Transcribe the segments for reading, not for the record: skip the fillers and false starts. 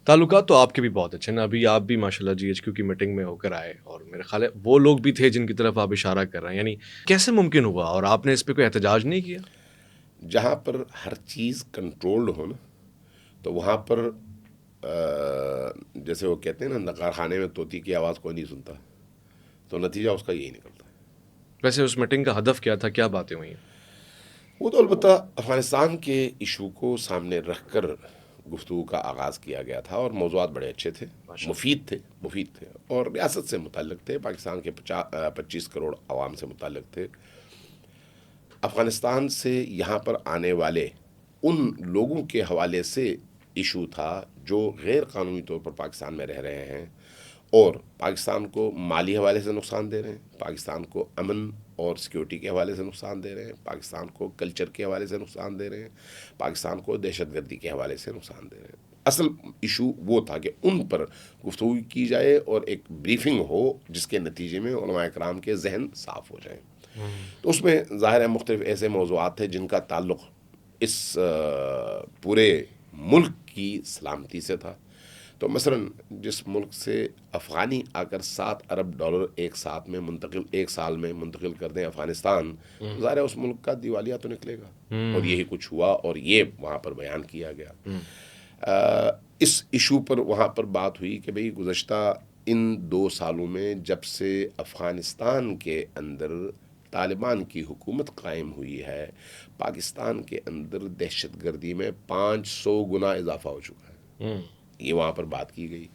تعلقات تو آپ کے بھی بہت اچھے ہیں. ابھی آپ بھی ماشاء اللہ جی ایچ کیو کی میٹنگ میں ہو کر آئے اور میرا خیال ہے وہ لوگ بھی تھے جن کی طرف آپ اشارہ کر رہے ہیں. یعنی کیسے ممکن ہوا اور آپ نے اس پہ کوئی احتجاج نہیں کیا؟ جہاں پر ہر چیز کنٹرولڈ ہو نا تو وہاں پر جیسے وہ کہتے ہیں نا نقار خانے میں طوطی کی آواز کوئی نہیں سنتا، تو نتیجہ اس کا یہی نکلتا ہے. ویسے اس میٹنگ کا ہدف کیا تھا، کیا باتیں ہوئی ہیں؟ وہ تو البتہ افغانستان کے ایشو کو سامنے رکھ کر گفتگو کا آغاز کیا گیا تھا، اور موضوعات بڑے اچھے تھے، مفید تھے اور ریاست سے متعلق تھے، پاکستان کے 25 کروڑ عوام سے متعلق تھے. افغانستان سے یہاں پر آنے والے ان لوگوں کے حوالے سے ایشو تھا جو غیر قانونی طور پر پاکستان میں رہ رہے ہیں اور پاکستان کو مالی حوالے سے نقصان دے رہے ہیں، پاکستان کو امن اور سیکیورٹی کے حوالے سے نقصان دے رہے ہیں، پاکستان کو کلچر کے حوالے سے نقصان دے رہے ہیں، پاکستان کو دہشت گردی کے حوالے سے نقصان دے رہے ہیں. اصل ایشو وہ تھا کہ ان پر گفتگو کی جائے اور ایک بریفنگ ہو جس کے نتیجے میں علماء کرام کے ذہن صاف ہو جائیں. تو اس میں ظاہر ہے مختلف ایسے موضوعات تھے جن کا تعلق اس پورے ملک کی سلامتی سے تھا. تو مثلا جس ملک سے افغانی آ کر $7 ارب ایک سال میں منتقل کر دیں افغانستان، تو ظاہر ہے اس ملک کا دیوالیہ تو نکلے گا، اور یہی کچھ ہوا اور یہ وہاں پر بیان کیا گیا. اس ایشو پر وہاں پر بات ہوئی کہ بھئی گزشتہ ان 2 سالوں میں جب سے افغانستان کے اندر طالبان کی حکومت قائم ہوئی ہے، پاکستان کے اندر دہشت گردی میں 500 گنا اضافہ ہو چکا ہے. یہ وہاں پر بات کی گئی.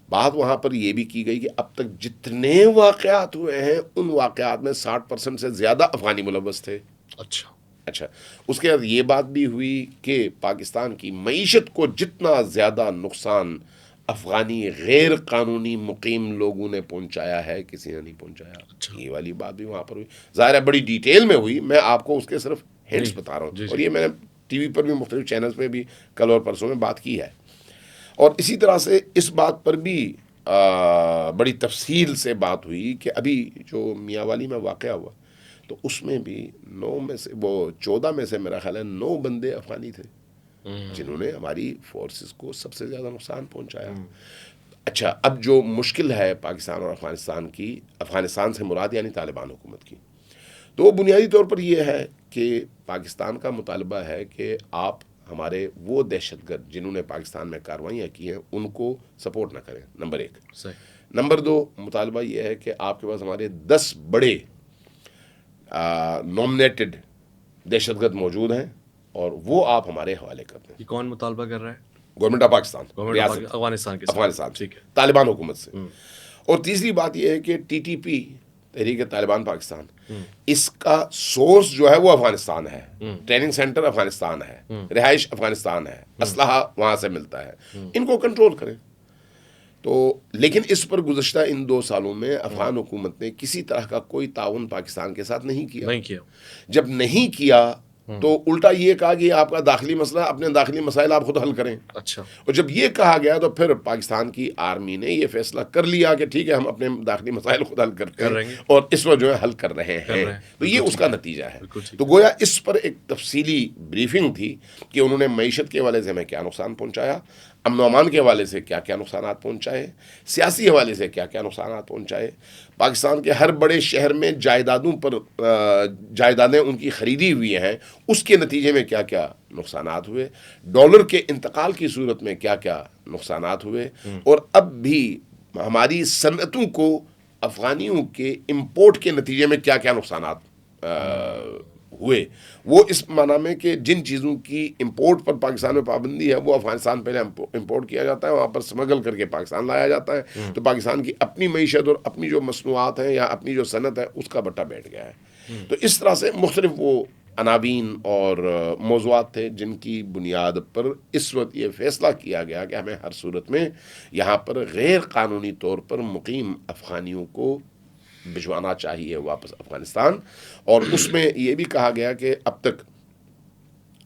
بات وہاں پر یہ بھی کی گئی کہ اب تک جتنے واقعات ہوئے ہیں ان واقعات میں 60% سے زیادہ افغانی ملوث تھے. اچھا اس کے بعد یہ بات بھی ہوئی کہ پاکستان کی معیشت کو جتنا زیادہ نقصان افغانی غیر قانونی مقیم لوگوں نے پہنچایا ہے کسی نے نہیں پہنچایا. یہ والی بات بھی وہاں پر ہوئی. ظاہر ہے بڑی ڈیٹیل میں ہوئی، میں آپ کو اس کے صرف ہنٹس بتا رہا ہوں، اور یہ میں نے ٹی وی پر بھی مختلف چینلز پہ بھی کل اور پرسوں میں بات کی ہے. اور اسی طرح سے اس بات پر بھی بڑی تفصیل سے بات ہوئی کہ ابھی جو میاں والی میں واقعہ ہوا تو اس میں بھی 14 میں سے میرا خیال ہے 9 بندے افغانی تھے جنہوں نے ہماری فورسز کو سب سے زیادہ نقصان پہنچایا. اچھا اب جو مشکل ہے پاکستان اور افغانستان کی، افغانستان سے مراد یعنی طالبان حکومت کی، تو وہ بنیادی طور پر یہ ہے کہ پاکستان کا مطالبہ ہے کہ آپ ہمارے وہ دہشت گرد جنہوں نے پاکستان میں کارروائیاں کی ہیں ان کو سپورٹ نہ کریں، نمبر 1. نمبر 2 مطالبہ یہ ہے کہ آپ کے پاس ہمارے 10 بڑے نومنیٹڈ دہشت گرد موجود ہیں اور وہ آپ ہمارے حوالے کر دیں. یہ کون مطالبہ کر رہا ہے؟ گورنمنٹ آف پاکستان، افغانستان سے، طالبان حکومت سے. اور تیسری بات یہ ہے کہ ٹی پی تحریک طالبان پاکستان، اس کا سورس جو ہے وہ افغانستان ہے، ٹریننگ سینٹر افغانستان ہے، رہائش افغانستان ہے، اسلحہ وہاں سے ملتا ہے. ان کو کنٹرول کریں. تو لیکن اس پر گزشتہ ان 2 سالوں میں افغان حکومت نے کسی طرح کا کوئی تعاون پاکستان کے ساتھ نہیں کیا. جب نہیں کیا تو الٹا یہ کہا کہ آپ کا داخلی مسئلہ، اپنے داخلی مسائل آپ خود حل کریں. اور جب یہ کہا گیا تو پھر پاکستان کی آرمی نے یہ فیصلہ کر لیا کہ ٹھیک ہے ہم اپنے داخلی مسائل خود حل کرتے ہیں، اور اس وقت جو ہے حل کر رہے ہیں. تو یہ اس کا نتیجہ ہے. تو گویا اس پر ایک تفصیلی بریفنگ تھی کہ انہوں نے معیشت کے حوالے سے ہمیں کیا نقصان پہنچایا، امن و امان کے حوالے سے کیا کیا نقصانات پہنچائے، سیاسی حوالے سے کیا کیا نقصانات پہنچائے، پاکستان کے ہر بڑے شہر میں جائیدادوں پر جائیدادیں ان کی خریدی ہوئی ہیں اس کے نتیجے میں کیا کیا نقصانات ہوئے، ڈالر کے انتقال کی صورت میں کیا کیا نقصانات ہوئے، اور اب بھی ہماری صنعتوں کو افغانیوں کے امپورٹ کے نتیجے میں کیا کیا نقصانات ہوئے. وہ اس معنی میں کہ جن چیزوں کی امپورٹ پر پاکستان میں پابندی ہے وہ افغانستان پہلے امپورٹ کیا جاتا ہے، وہاں پر سمگل کر کے پاکستان لایا جاتا ہے. تو پاکستان کی اپنی معیشت اور اپنی جو مصنوعات ہیں یا اپنی جو صنعت ہے اس کا بٹا بیٹھ گیا ہے. تو اس طرح سے مختلف وہ عناوین اور موضوعات تھے جن کی بنیاد پر اس وقت یہ فیصلہ کیا گیا کہ ہمیں ہر صورت میں یہاں پر غیر قانونی طور پر مقیم افغانیوں کو بھجوانا چاہیے واپس افغانستان. اور اس میں یہ بھی کہا گیا کہ اب تک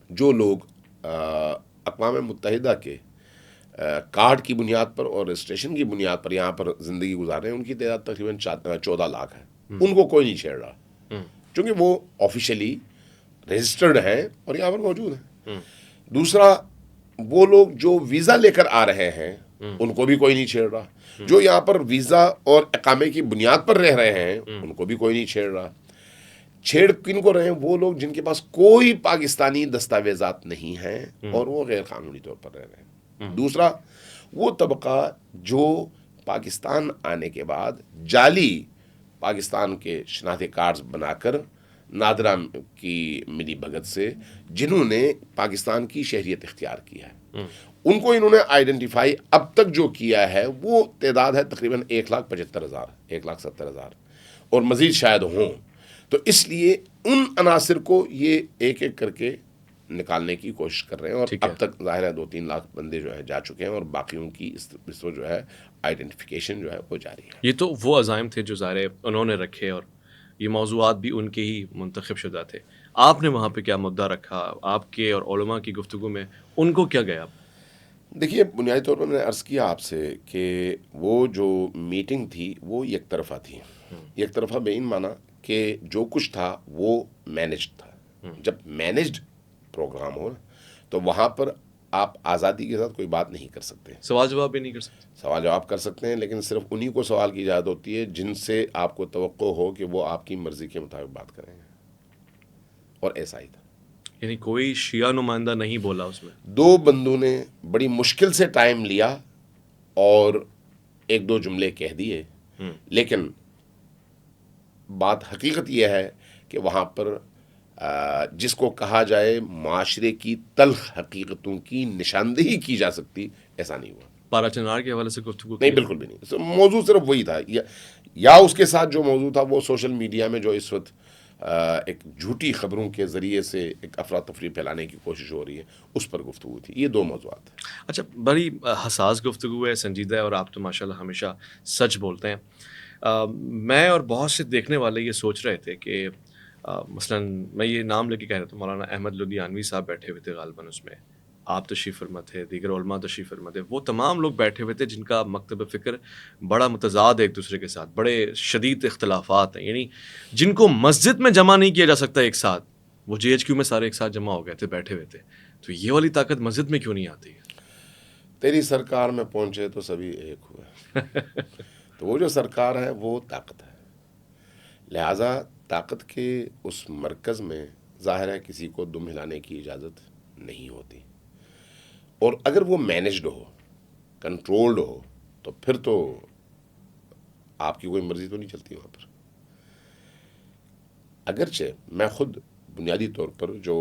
جو لوگ اقوام متحدہ کے کارڈ کی بنیاد پر اور رجسٹریشن کی بنیاد پر یہاں پر زندگی گزار رہے ہیں ان کی تعداد تقریباً 14 لاکھ ہے. ان کو کوئی نہیں چھیڑ رہا چونکہ وہ آفیشلی رجسٹرڈ ہیں اور یہاں پر موجود ہیں. دوسرا وہ لوگ جو ویزا لے کر آ رہے ہیں ان کو بھی کوئی نہیں چھیڑ رہا, جو یہاں پر ویزا اور اقامے کی بنیاد پر رہ رہے ہیں ان کو بھی کوئی نہیں چھیڑ رہا. چھیڑ کن کو رہے ہیں؟ وہ لوگ جن کے پاس کوئی پاکستانی دستاویزات نہیں ہیں اور وہ غیر قانونی طور پر رہ رہے ہیں. دوسرا وہ طبقہ جو پاکستان آنے کے بعد جعلی پاکستان کے شناختی کارڈز بنا کر نادرہ کی ملی بھگت سے جنہوں نے پاکستان کی شہریت اختیار کی ہے, ان کو انہوں نے آئیڈینٹیفائی اب تک جو کیا ہے وہ تعداد ہے تقریباً 1,75,000 1,70,000 اور مزید شاید ہوں. تو اس لیے ان عناصر کو یہ ایک ایک کر کے نکالنے کی کوشش کر رہے ہیں, اور اب تک ظاہر ہے 2-3 لاکھ بندے جو ہے جا چکے ہیں, اور باقیوں کی اس جو ہے آئیڈینٹیفیکیشن جو ہے وہ جاری ہے. یہ تو وہ عزائم تھے جو ظاہر انہوں نے رکھے, اور یہ موضوعات بھی ان کے ہی منتخب شدہ تھے. آپ نے وہاں پہ کیا مدعا رکھا آپ کے اور علماء کی گفتگو میں, ان کو کیا گیا؟ دیکھیے, بنیادی طور پر میں نے عرض کیا آپ سے کہ وہ جو میٹنگ تھی وہ یک طرفہ تھی. یک طرفہ بے این معنی کہ جو کچھ تھا وہ مینجڈ تھا. جب مینجڈ پروگرام ہو تو وہاں پر آپ آزادی کے ساتھ کوئی بات نہیں کر سکتے, سوال جواب بھی نہیں کر سکتے. سوال جواب کر سکتے ہیں لیکن صرف انہی کو سوال کی اجازت ہوتی ہے جن سے آپ کو توقع ہو کہ وہ آپ کی مرضی کے مطابق بات کریں گے, اور ایسا ہی تھا. یعنی کوئی شیعہ نمائندہ نہیں بولا اس میں؟ 2 بندوں نے بڑی مشکل سے ٹائم لیا اور 1-2 جملے کہہ دیے, لیکن بات حقیقت یہ ہے کہ وہاں پر جس کو کہا جائے معاشرے کی تلخ حقیقتوں کی نشاندہی کی جا سکتی, ایسا نہیں ہوا. پارا چنار کے حوالے سے گفتگو نہیں, بالکل بھی نہیں. موضوع صرف وہی تھا, یا اس کے ساتھ جو موضوع تھا وہ سوشل میڈیا میں جو اس وقت ایک جھوٹی خبروں کے ذریعے سے ایک افراتفری پھیلانے کی کوشش ہو رہی ہے, اس پر گفتگو تھی. یہ 2 موضوعات ہیں. اچھا, بڑی حساس گفتگو ہے, سنجیدہ ہے, اور آپ تو ماشاءاللہ ہمیشہ سچ بولتے ہیں. میں اور بہت سے دیکھنے والے یہ سوچ رہے تھے کہ مثلاً میں یہ نام لے کے کہہ رہا تھا, مولانا احمد لدھیانوی صاحب بیٹھے ہوئے تھے غالباً اس میں, آپ تشریف فرما تھے, دیگر علماء تشریف فرما تھے, وہ تمام لوگ بیٹھے ہوئے تھے جن کا مکتب فکر بڑا متضاد ہے ایک دوسرے کے ساتھ, بڑے شدید اختلافات ہیں. یعنی جن کو مسجد میں جمع نہیں کیا جا سکتا ایک ساتھ, وہ GHQ میں سارے ایک ساتھ جمع ہو گئے تھے, بیٹھے ہوئے تھے. تو یہ والی طاقت مسجد میں کیوں نہیں آتی ہے؟ تیری سرکار میں پہنچے تو سبھی ایک ہوئے. تو وہ جو سرکار ہے وہ طاقت ہے, لہٰذا طاقت کے اس مرکز میں ظاہر ہے کسی کو دم ہلانے کی اجازت نہیں ہوتی. اور اگر وہ مینجڈ ہو, کنٹرولڈ ہو, تو پھر تو آپ کی کوئی مرضی تو نہیں چلتی وہاں پر. اگرچہ میں خود بنیادی طور پر جو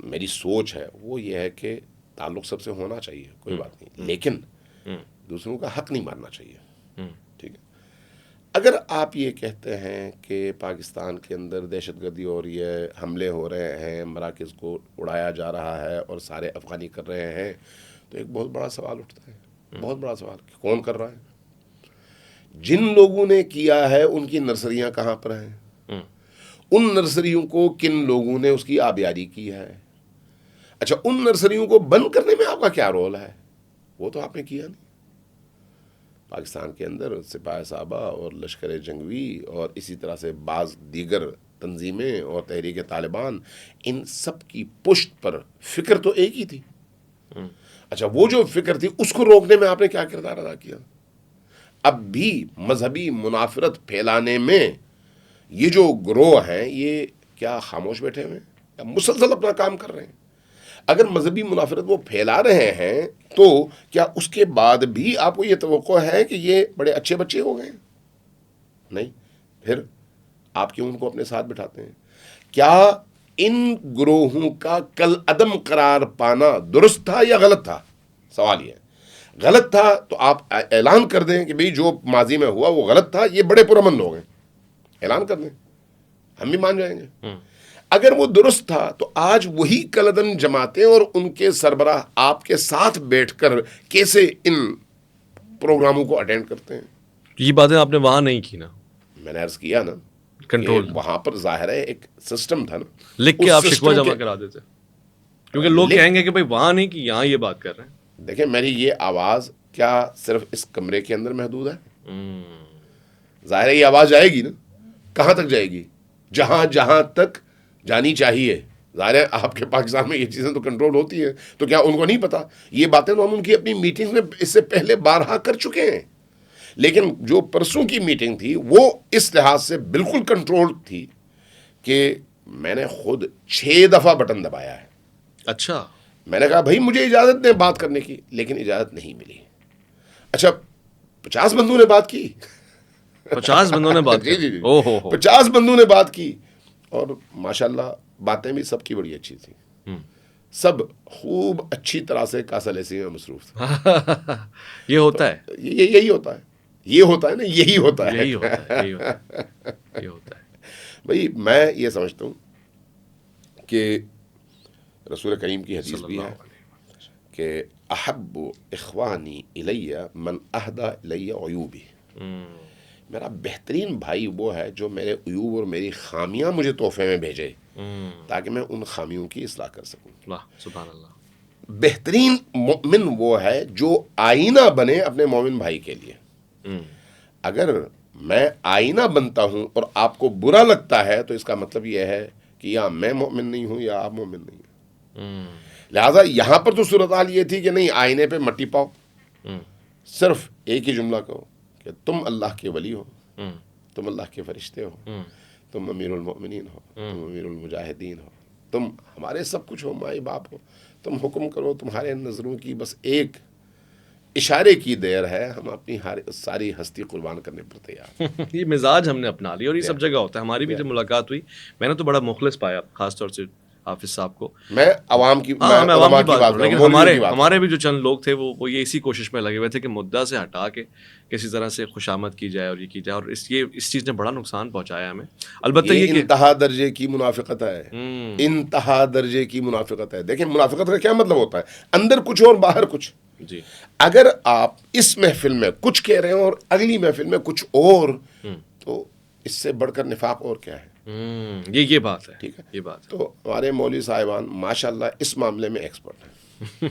میری سوچ ہے وہ یہ ہے کہ تعلق سب سے ہونا چاہیے, کوئی بات نہیں, لیکن دوسروں کا حق نہیں مارنا چاہیے. ٹھیک ہے, اگر آپ یہ کہتے ہیں کہ پاکستان کے اندر دہشت گردی ہو رہی ہے, حملے ہو رہے ہیں, مراکز کو اڑایا جا رہا ہے اور سارے افغانی کر رہے ہیں, تو ایک بہت بڑا سوال اٹھتا ہے, بہت بڑا سوال کہ کون کر رہا ہے. جن لوگوں نے کیا ہے ان کی نرسریاں کہاں پر ہیں, ان نرسریوں کو کن لوگوں نے اس کی آبیاری کی ہے. اچھا, ان نرسریوں کو بند کرنے میں آپ کا کیا رول ہے؟ وہ تو آپ نے کیا نہیں. پاکستان کے اندر سپاہی صحابہ اور لشکر جنگوی اور اسی طرح سے بعض دیگر تنظیمیں اور تحریک طالبان, ان سب کی پشت پر فکر تو ایک ہی تھی. اچھا, وہ جو فکر تھی اس کو روکنے میں آپ نے کیا کردار ادا کیا؟ اب بھی مذہبی منافرت پھیلانے میں یہ جو گروہ ہیں یہ کیا خاموش بیٹھے ہوئے ہیں یا مسلسل اپنا کام کر رہے ہیں؟ اگر مذہبی منافرت وہ پھیلا رہے ہیں تو کیا اس کے بعد بھی آپ کو یہ توقع ہے کہ یہ بڑے اچھے بچے ہو گئے؟ نہیں. پھر آپ کیوں ان کو اپنے ساتھ بٹھاتے ہیں؟ کیا ان گروہوں کا کل عدم قرار پانا درست تھا یا غلط تھا؟ سوال یہ ہے. غلط تھا تو آپ اعلان کر دیں کہ بھئی جو ماضی میں ہوا وہ غلط تھا, یہ بڑے پرامن لوگ ہیں, اعلان کر دیں, ہم بھی مان جائیں گے. اگر وہ درست تھا تو آج وہی کلدن جماعتیں اور ان کے سربراہ آپ کے ساتھ بیٹھ کر کیسے ان پروگراموں کو اٹینڈ کرتے ہیں؟ یہ باتیں آپ نے وہاں نہیں کی نا, میں نے عرض کیا نا, کنٹرول وہاں پر ظاہر ہے ایک سسٹم تھا نا, لکھ کے آپ شکوہ جمع کرا دیتے, کیونکہ لوگ کہیں گے کہ بھائی وہاں نہیں کہ یہاں یہ بات کر رہے ہیں. دیکھیں, میری یہ آواز کیا صرف اس کمرے کے اندر محدود ہے؟ ظاہر ہے یہ آواز جائے گی نا, کہاں تک جائے گی؟ جہاں جہاں تک جانی چاہیے. ظاہر ہے آپ کے پاکستان میں یہ چیزیں تو کنٹرول ہوتی ہیں، تو کیا ان کو نہیں پتا؟ یہ باتیں تو ہم ان کی اپنی میٹنگ میں اس سے پہلے بارہا کر چکے ہیں، لیکن جو پرسوں کی میٹنگ تھی وہ اس لحاظ سے بالکل کنٹرول تھی کہ میں نے خود 6 دفعہ بٹن دبایا ہے. اچھا. میں نے کہا بھائی مجھے اجازت دیں بات کرنے کی، لیکن اجازت نہیں ملی. اچھا 50 بندوں نے بات کی. 50 بندوں نے بات جی کی. جی جی او ہو 50 بندوں نے بات کی، اور ماشاءاللہ باتیں بھی سب کی بڑی اچھی تھیں. سب خوب اچھی طرح سے کاسا لیسی میں مصروف تھے. یہ ہوتا ہے. یہی ہوتا ہے، یہ ہوتا ہے نا، یہی ہوتا ہے. یہی ہوتا ہے. یہی ہوتا ہے. یہ ہوتا ہے. بھائی میں یہ سمجھتا ہوں کہ رسول کریم کی حدیث صلی بھی ہے اللہ علیہ کہ احب اخوانی الیہ من اہدی الیہ عیوبی. میرا بہترین بھائی وہ ہے جو میرے عیوب اور میری خامیاں مجھے تحفے میں بھیجے تاکہ میں ان خامیوں کی اصلاح کر سکوں. واہ سبحان اللہ. بہترین مومن وہ ہے جو آئینہ بنے اپنے مومن بھائی کے لیے. اگر میں آئینہ بنتا ہوں اور آپ کو برا لگتا ہے تو اس کا مطلب یہ ہے کہ یا میں مومن نہیں ہوں یا آپ مومن نہیں ہیں. لہٰذا یہاں پر تو صورتحال یہ تھی کہ نہیں آئینے پہ مٹی پاؤ، صرف ایک ہی جملہ کہو کہ تم اللہ کے ولی ہو، تم اللہ کے فرشتے ہو، تم امیر المؤمنین ہو، تم امیر المجاہدین ہو، تم ہمارے سب کچھ ہو، مائی باپ ہو، تم حکم کرو، تمہارے نظروں کی بس ایک اشارے کی دیر ہے، ہم اپنی ساری ہستی قربان کرنے پر تیار. یہ مزاج ہم نے اپنا لیا اور یہ سب جگہ ہوتا ہے. ہماری بھی جب ملاقات ہوئی میں نے تو بڑا مخلص پایا خاص طور سے حافظ صاحب کو. میں عوام کی، ہاں میں عوام کی بات بات کروں، لیکن ہمارے بھی جو چند لوگ تھے وہ یہ اسی کوشش میں لگے ہوئے تھے کہ مدعا سے ہٹا کے کسی طرح سے خوشامد کی جائے اور یہ کی جائے، اور اس چیز نے بڑا نقصان پہنچایا ہمیں. البتہ یہ کہ انتہا درجے کی منافقت ہے، انتہا درجے کی منافقت ہے. دیکھیں منافقت کا کیا مطلب ہوتا ہے؟ اندر کچھ اور باہر کچھ. جی اگر آپ اس محفل میں کچھ کہہ رہے ہیں اور اگلی محفل میں کچھ اور، تو اس سے بڑھ کر نفاق اور کیا ہے؟ یہ بات ہے. ٹھیک ہے، یہ بات ہے. تو ہمارے مولوی صاحبان ماشاءاللہ اس معاملے میں ایکسپرٹ ہیں.